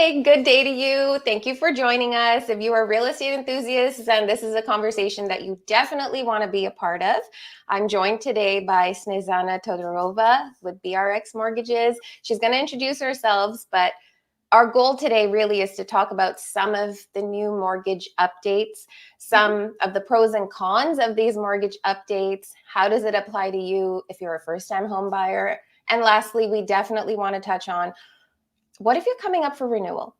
Hey, good day to you. Thank you for joining us. If you are real estate enthusiasts, then this is a conversation that you definitely want to be a part of. I'm joined today by Snezhana Todorova with BRX Mortgages. She's going to introduce herself, but our goal today really is to talk about some of the new mortgage updates, some of the pros and cons of these mortgage updates. How does it apply to you if you're a first-time home buyer? And lastly, we definitely want to touch on what if you're coming up for renewal?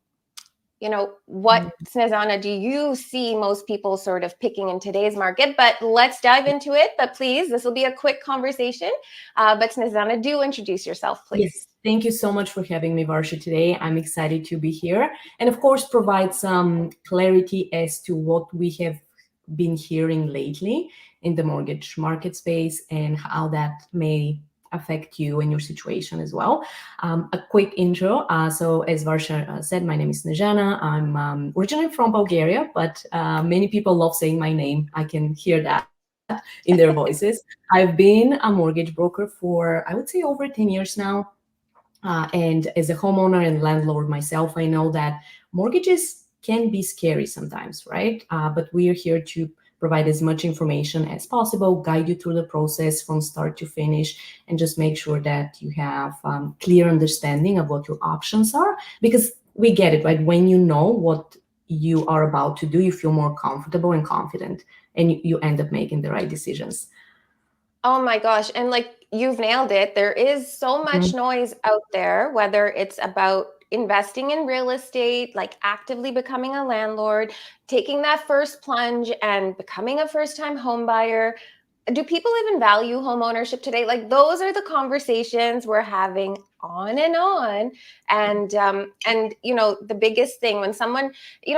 What, Snezhana, do you see most people sort of picking in today's market? But let's dive into it. But please, this will be a quick conversation. But Snezhana, do introduce yourself, please. Yes, thank you so much for having me, Varsha, today. I'm excited to be here and, of course, provide some clarity as to what we have been hearing lately in the mortgage market space and how that may affect you and your situation as well. A quick intro. So as Varsha said, my name is Snezhana. I'm originally from Bulgaria, but many people love saying my name. I can hear that in their voices. I've been a mortgage broker for, I would say, over 10 years now. And as a homeowner and landlord myself, I know that mortgages can be scary sometimes, right? But we are here to provide as much information as possible, guide you through the process from start to finish, and just make sure that you have clear understanding of what your options are. Because we get it, right? When you know what you are about to do, you feel more comfortable and confident, and you end up making the right decisions. Oh my gosh. And you've nailed it. There is so much noise out there, whether it's about investing in real estate, like actively becoming a landlord, taking that first plunge and becoming a first-time home buyer. Do people even value home ownership today? Like, those are the conversations we're having on and on. And the biggest thing when someone,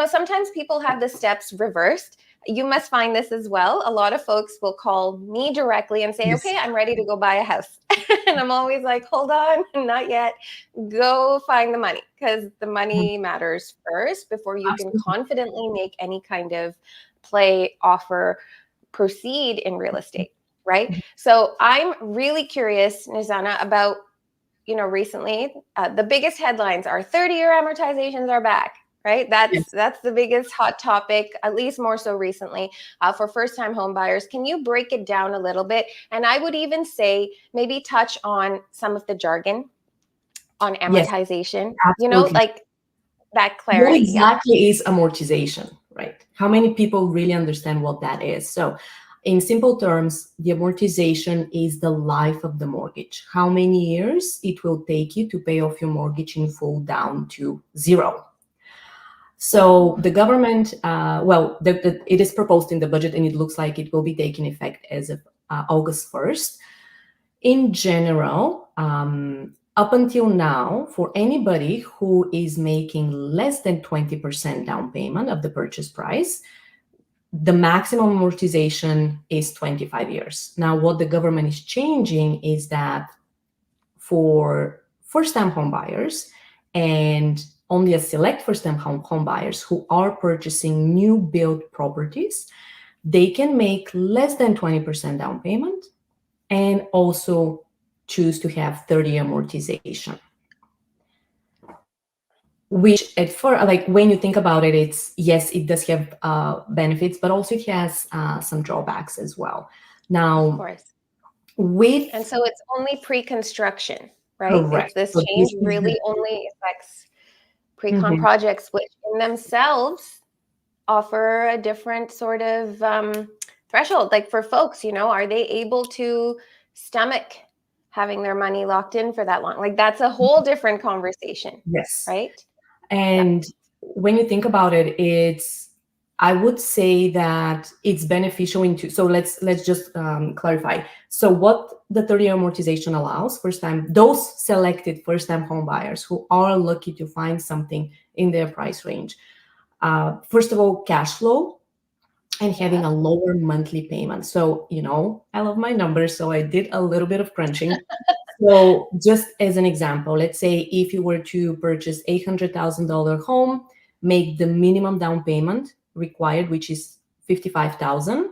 sometimes people have the steps reversed. You must find this as well. A lot of folks will call me directly and say, Yes. okay, I'm ready to go buy a house. And I'm always like, hold on, not yet. Go find the money, because the money matters first before you can confidently make any kind of play, offer, proceed in real estate, right? So I'm really curious, Snezhana, about, recently, the biggest headlines are 30-year amortizations are back. Right? That's the biggest hot topic, at least more so recently, for first-time home buyers. Can you break it down a little bit? And I would even say maybe touch on some of the jargon on amortization, Absolutely. like that clarity. What exactly is amortization, right? How many people really understand what that is? So in simple terms, the amortization is the life of the mortgage. How many years it will take you to pay off your mortgage in full down to zero. So the government, it is proposed in the budget, and it looks like it will be taking effect as of August 1st. In general, up until now, for anybody who is making less than 20% down payment of the purchase price, the maximum amortization is 25 years. Now, what the government is changing is that for first-time home buyers and only a select first-time home buyers who are purchasing new build properties, they can make less than 20% down payment and also choose to have 30-year amortization. Which at first, when you think about it, it's, yes, it does have benefits, but also it has some drawbacks as well. Now, of course. And so it's only pre-construction, right? Correct. This change really only affects pre-con projects, which in themselves offer a different sort of threshold. Like for folks, are they able to stomach having their money locked in for that long? Like, that's a whole different conversation. Yes. Right. And when you think about it, I would say that it's beneficial so let's just clarify. So what the 30-year amortization allows, those selected first-time home buyers who are lucky to find something in their price range. First of all, cash flow and having a lower monthly payment. So, I love my numbers, so I did a little bit of crunching. So just as an example, let's say if you were to purchase $800,000 home, make the minimum down payment required, which is $55,000.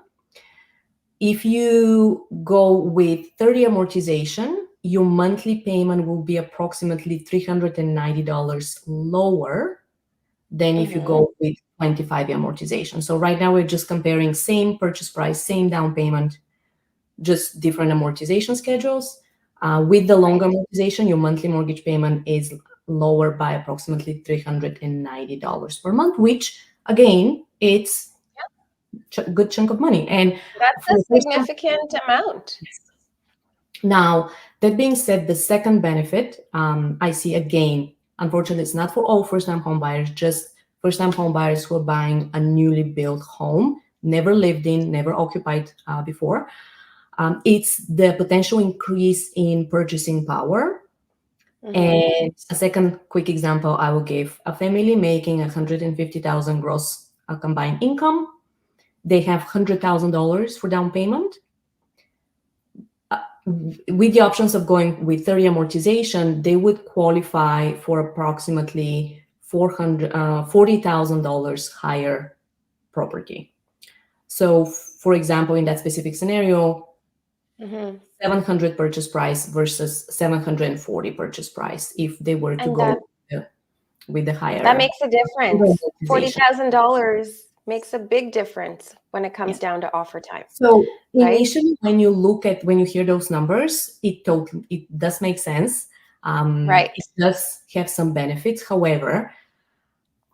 If you go with 30 amortization, your monthly payment will be approximately $390 lower than if you go with 25-year amortization. So right now we're just comparing same purchase price, same down payment, just different amortization schedules. With the longer amortization, your monthly mortgage payment is lower by approximately $390 per month, which again, it's a good chunk of money. And That's for a the first time, significant amount. now, that being said, the second benefit I see again, unfortunately, it's not for all first-time home buyers, just first-time home buyers who are buying a newly built home, never lived in, never occupied before. It's the potential increase in purchasing power. And a second quick example I will give: a family making 150,000 gross combined income, they have $100,000 for down payment. With the options of going with 30 amortization, they would qualify for approximately $40,000 higher property. So, for example, in that specific scenario, 700 purchase price versus 740 purchase price if they were to And go with the higher. that makes a difference. amortization. $40,000 makes a big difference when it comes down to offer time. So Right? initially, when you hear those numbers, it does make sense. Right. It does have some benefits. However,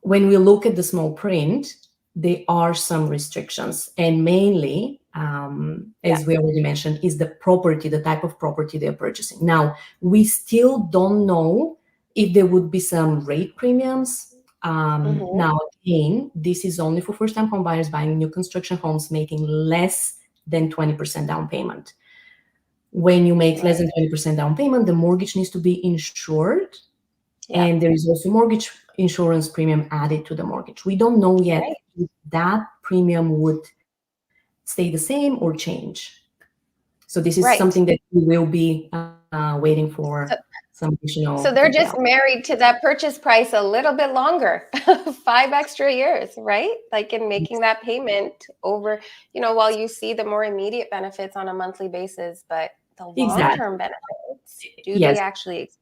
when we look at the small print, there are some restrictions, and mainly, as we already mentioned, is the property, the type of property they're purchasing. Now, we still don't know if there would be some rate premiums. Now, again, this is only for first-time home buyers buying new construction homes making less than 20% down payment. When you make less than 20% down payment, the mortgage needs to be insured, and there is also mortgage insurance premium added to the mortgage. We don't know yet if that premium would stay the same or change. So this is something that we will be waiting for some additional. So they're just married to that purchase price a little bit longer, 5 extra years, right? Like in making that payment over, while you see the more immediate benefits on a monthly basis, but the long-term benefits, do they actually exist?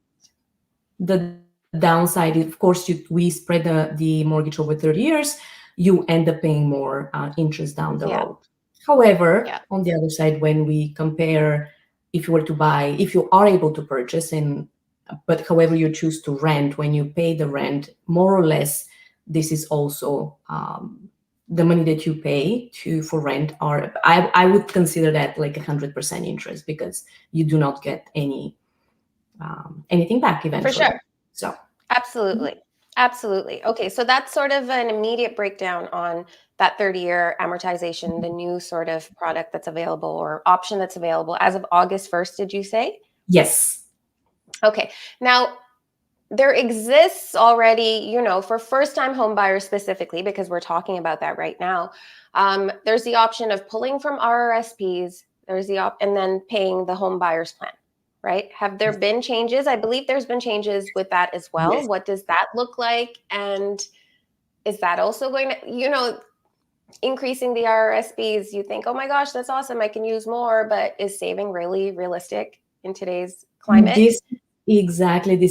The downside, of course, we spread the mortgage over 30 years, you end up paying more interest down the road. However, on the other side, when we compare, if you are able to purchase, but however you choose to rent, when you pay the rent, more or less, this is also the money that you pay for rent I would consider that like 100% interest, because you do not get anything back eventually. For sure. So absolutely. Okay, so that's sort of an immediate breakdown on that 30-year amortization, the new sort of product that's available or option that's available as of August 1st, did you say? Yes. Okay. Now, there exists already, for first-time home buyers specifically, because we're talking about that right now. There's the option of pulling from RRSPs. There's and then paying the home buyer's plan. Right? Have there been changes? I believe there's been changes with that as well. Yes. What does that look like? And is that also going to, increasing the RRSPs? You think, oh my gosh, that's awesome, I can use more, but is saving really realistic in today's climate? This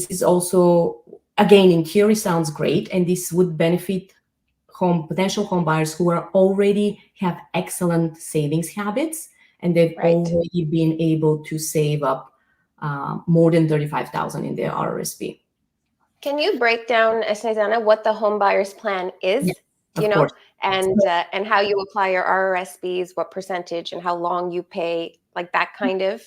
is also, again, in theory sounds great, and this would benefit potential home buyers who already have excellent savings habits, and they've already been able to save up more than $35,000 in their RRSP. Can you break down, Snezhana, what the home buyer's plan is? Course. And how you apply your RRSPs, what percentage, and how long you pay, like that kind of?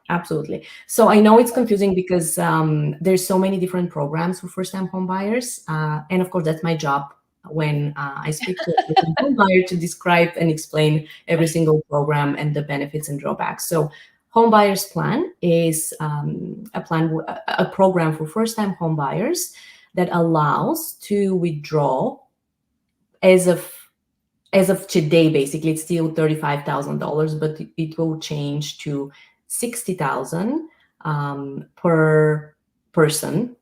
Absolutely. So I know it's confusing because there's so many different programs for first-time home buyers, and of course that's my job when I speak to a home buyer to describe and explain every single program and the benefits and drawbacks. So Home Buyers Plan is a program for first-time home buyers that allows to withdraw as of today. Basically, it's still $35,000, but it will change to $60,000 per person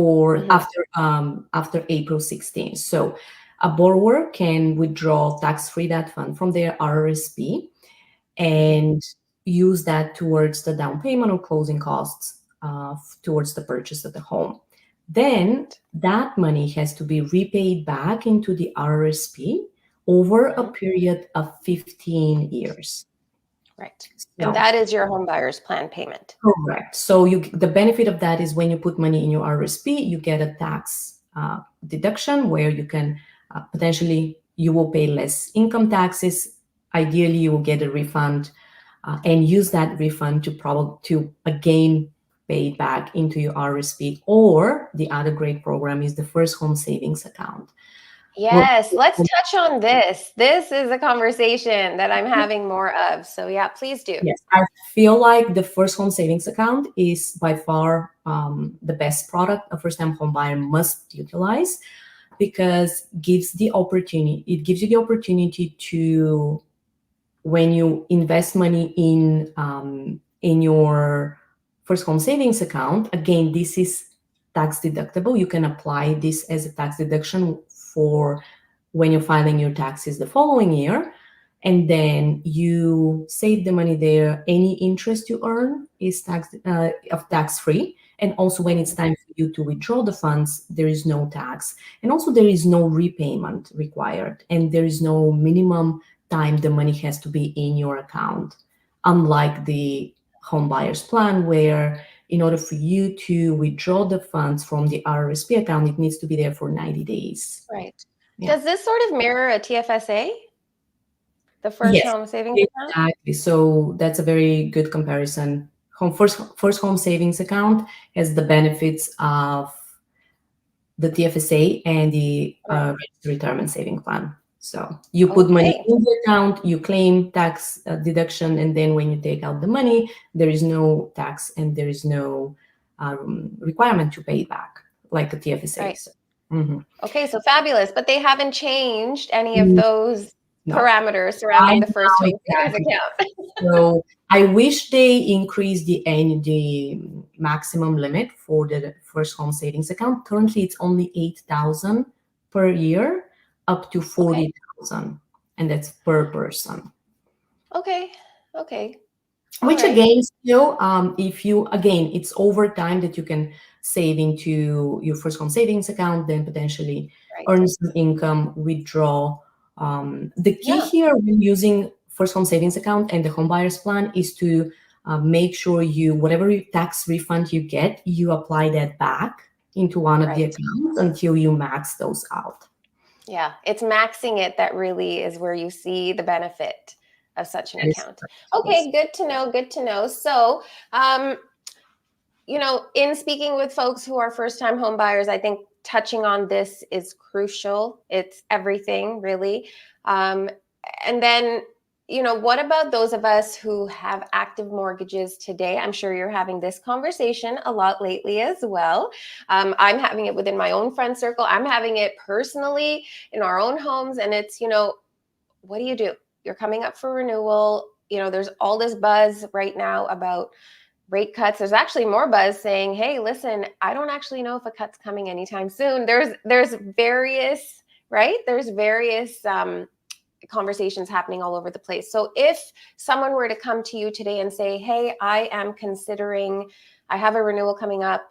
after April 16th. So a borrower can withdraw tax-free that fund from their RRSP and use that towards the down payment or closing costs towards the purchase of the home. Then that money has to be repaid back into the RRSP over a period of 15 years. Right. So, and that is your home buyer's plan payment. correct. So the benefit of that is when you put money in your RRSP, you get a tax deduction where you can potentially, you will pay less income taxes. Ideally, you will get a refund and use that refund to again pay back into your RRSP. Or the other great program is the first home savings account. Yes, let's touch on this. This is a conversation that I'm having more of. So yeah, please do. Yes, I feel like the first home savings account is by far the best product a first-time home buyer must utilize, because it gives you the opportunity to, when you invest money in your first home savings account, again, this is tax deductible. You can apply this as a tax deduction for when you're filing your taxes the following year, and then you save the money there. Any interest you earn is tax-free, and also when it's time for you to withdraw the funds, there is no tax, and also there is no repayment required, and there is no minimum time the money has to be in your account, unlike the home buyer's plan, where in order for you to withdraw the funds from the RRSP account, it needs to be there for 90 days. Right. Yeah. Does this sort of mirror a TFSA? The first Yes, home savings account? exactly. So that's a very good comparison. First home savings account has the benefits of the TFSA and the registered retirement saving plan. So you put money Okay. in the account, you claim tax deduction, and then when you take out the money, there is no tax and there is no requirement to pay it back like a TFSA. Right. So, Okay, so fabulous. But they haven't changed any of those no. parameters surrounding Right the first now, home savings exactly. account. So I wish they increased the maximum limit for the first home savings account. Currently, it's only 8,000 per year, up to 40,000, and that's per person. Okay. Okay. Which right. again, still, if you, again, it's over time that you can save into your first home savings account, then potentially earn some income, withdraw. The key here when using first home savings account and the home buyer's plan is to make sure whatever tax refund you get, you apply that back into one of the accounts until you max those out. Yeah, it's maxing it that really is where you see the benefit of such an account. Okay, good to know. Good to know. So, in speaking with folks who are first-time home buyers, I think touching on this is crucial. It's everything, really. And then, what about those of us who have active mortgages today? I'm sure you're having this conversation a lot lately as well. I'm having it within my own friend circle. I'm having it personally in our own homes. And it's, what do you do? You're coming up for renewal. There's all this buzz right now about rate cuts. There's actually more buzz saying, hey, listen, I don't actually know if a cut's coming anytime soon. There's various, right? There's various conversations happening all over the place. So if someone were to come to you today and say, hey, I have a renewal coming up,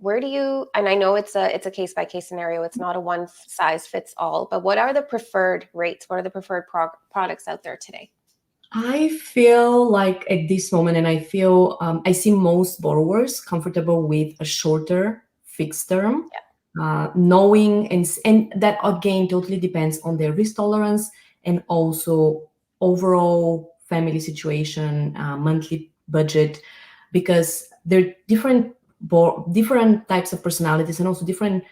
where do you, and I know it's a case-by-case scenario, it's not a one size fits all, but what are the preferred rates? What are the preferred products out there today? I feel like at this moment, and I see most borrowers comfortable with a shorter fixed term, knowing, and that again totally depends on their risk tolerance and also overall family situation, monthly budget, because there are different types of personalities and also different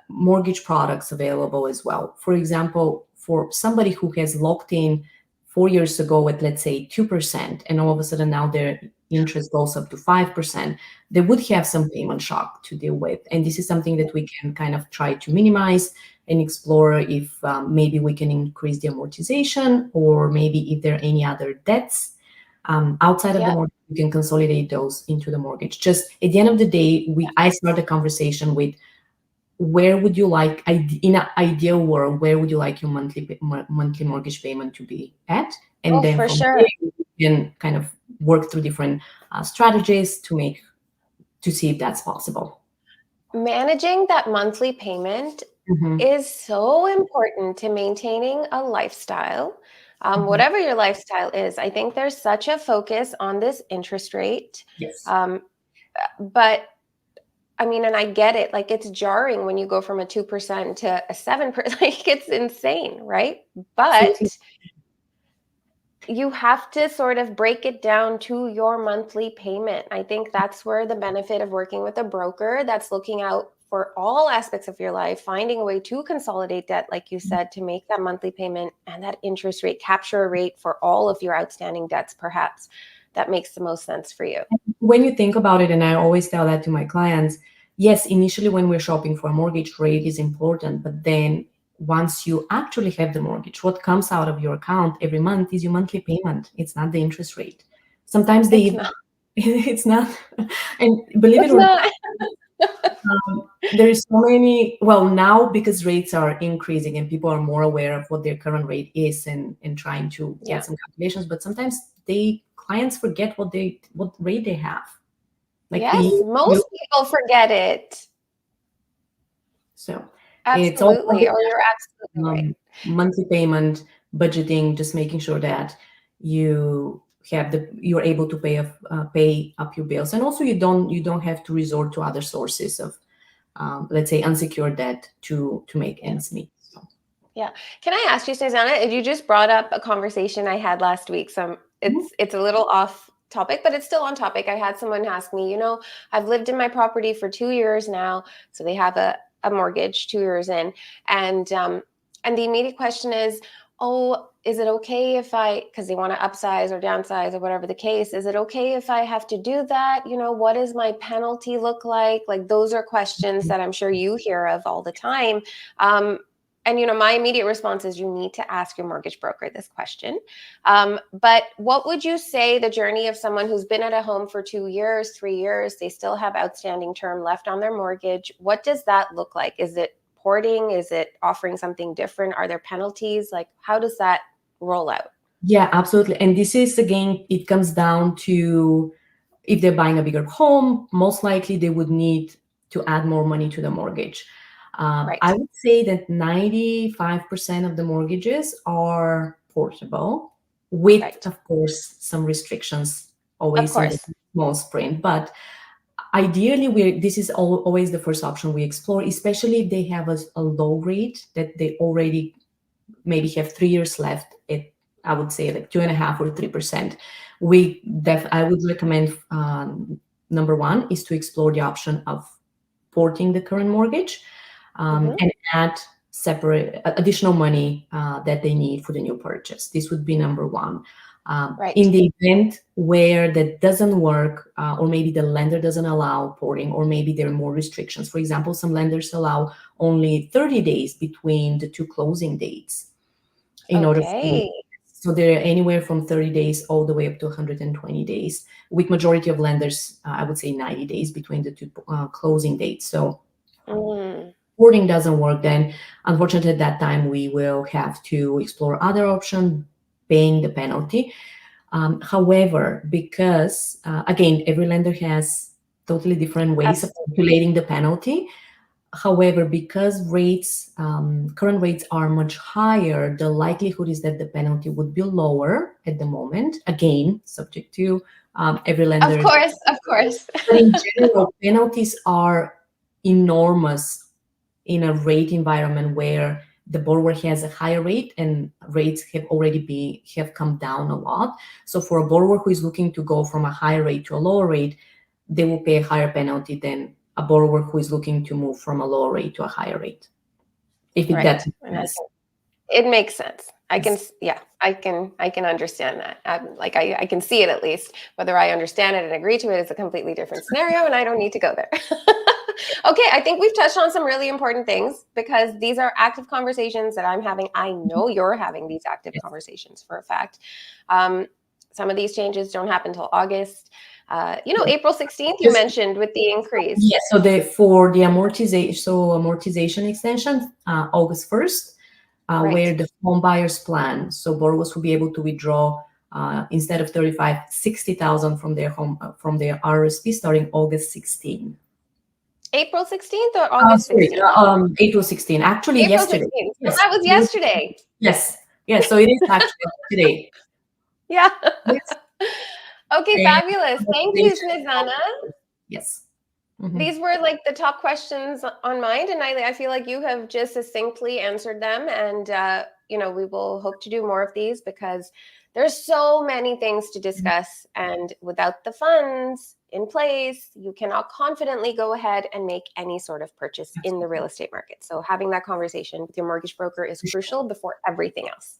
mortgage products available as well. For example, for somebody who has locked in 4 years ago at, let's say, 2%, and all of a sudden now their interest goes up to 5%, they would have some payment shock to deal with. And this is something that we can kind of try to minimize and explore if maybe we can increase the amortization, or maybe if there are any other debts outside of the mortgage, we can consolidate those into the mortgage. Just at the end of the day, I start the conversation with, where would you like, in an ideal world, where would you like your monthly mortgage payment to be at? And then from there, you can kind of work through different strategies to see if that's possible. Managing that monthly payment Mhm. is so important to maintaining a lifestyle. Mhm. Whatever your lifestyle is, I think there's such a focus on this interest rate. Yes. Um, but I mean, and I get it, like it's jarring when you go from a 2% to a 7%, like it's insane, right? Absolutely. But you have to sort of break it down to your monthly payment. I think that's where the benefit of working with a broker that's looking out for all aspects of your life, finding a way to consolidate debt, like you said, to make that monthly payment and that interest rate, capture a rate for all of your outstanding debts, perhaps. That makes the most sense for you. When you think about it, and I always tell that to my clients, yes, initially when we're shopping for a mortgage, rate is important, but then once you actually have the mortgage, what comes out of your account every month is your monthly payment. It's not the interest rate. Sometimes It's they, not. it's not, and believe it It's or not, not. there is so many, well, now because rates are increasing and people are more aware of what their current rate is and trying to Yeah. get some calculations, but sometimes clients forget what rate they have. Like Yes, most people forget it. so it's all about Absolutely. Or you're absolutely right. monthly payment, budgeting, just making sure that you you're able to pay up your bills, and also you don't have to resort to other sources of let's say unsecured debt to make Yeah. ends meet. So, Yeah. Can I ask you, Snezhana, you just brought up a conversation I had last week. So mhm. it's a little off topic, but it's still on topic. I had someone ask me, I've lived in my property for 2 years now. So they have a mortgage 2 years in. And the immediate question is, oh, is it okay if because they want to upsize or downsize or whatever the case, is it okay if I have to do that? What does my penalty look like? Like those are questions that I'm sure you hear of all the time. And my immediate response is you need to ask your mortgage broker this question. But what would you say the journey of someone who's been at a home for 2 years, 3 years, they still have outstanding term left on their mortgage? What does that look like? Is it porting? Is it offering something different? Are there penalties? Like, how does that roll out? Yeah, absolutely. And this is again, it comes down to if they're buying a bigger home, most likely they would need to add more money to the mortgage. I Right. would say that 95% of the mortgages are portable, with, Right. of course, some restrictions Of always in the course. small print. But ideally, this is always the first option we explore, especially if they have a low rate that they already maybe have 3 years left at, I would say, like 2.5 or 3%. I would recommend number one is to explore the option of porting the current mortgage Hmm. and add separate additional money that they need for the new purchase. This would be number one. Right. In the event where that doesn't work, or maybe the lender doesn't allow porting, or maybe there are more restrictions. For example, some lenders allow only 30 days between the two closing dates in order for, Okay. so they're anywhere from 30 days all the way up to 120 days. With majority of lenders, I would say 90 days between the two closing dates. So Mm. porting doesn't work, then unfortunately at that time we will have to explore other option, paying the penalty. However, because again, every lender has totally different ways of Absolutely. calculating the penalty. However, because current rates are much higher, the likelihood is that the penalty would be lower at the moment. Again, subject to every Of lender. course. Of course. But in general, penalties are enormous in a rate environment where the borrower has a higher rate and rates have come down a lot. So for a borrower who is looking to go from a higher rate to a lower rate, they will pay a higher penalty than a borrower who is looking to move from a lower rate to a higher rate. If it that Right. makes And sense. it makes sense. Yes. Yeah, I can understand that. Like I can see it at least. Whether I understand it and agree to it is a completely different scenario, and I don't need to go there. Okay, I think we've touched on some really important things because these are active conversations that I'm having. I know you're having these active Yes. conversations for a fact. Um, some of these changes don't happen until August. Yes. April 16th, you Just mentioned with the increase. yes. So the amortization extension, August 1st, Right. where the home buyers plan. So borrowers will be able to withdraw instead of 35, 60,000 from their RSP starting August 16. April 16th or August Sorry, 16th? April 16. Actually, April yesterday. 16th. So Yes. that was yesterday. Yes. Yes. So it is actually today. Yeah. Yes. Okay, And fabulous. Thank you, Snezhana. yes. Mhm. These were like the top questions on mind, and I feel like you have just succinctly answered them. And we will hope to do more of these because there's so many things to discuss, and without the funds in place, you cannot confidently go ahead and make any sort of purchase in the real estate market. So having that conversation with your mortgage broker is crucial before everything else.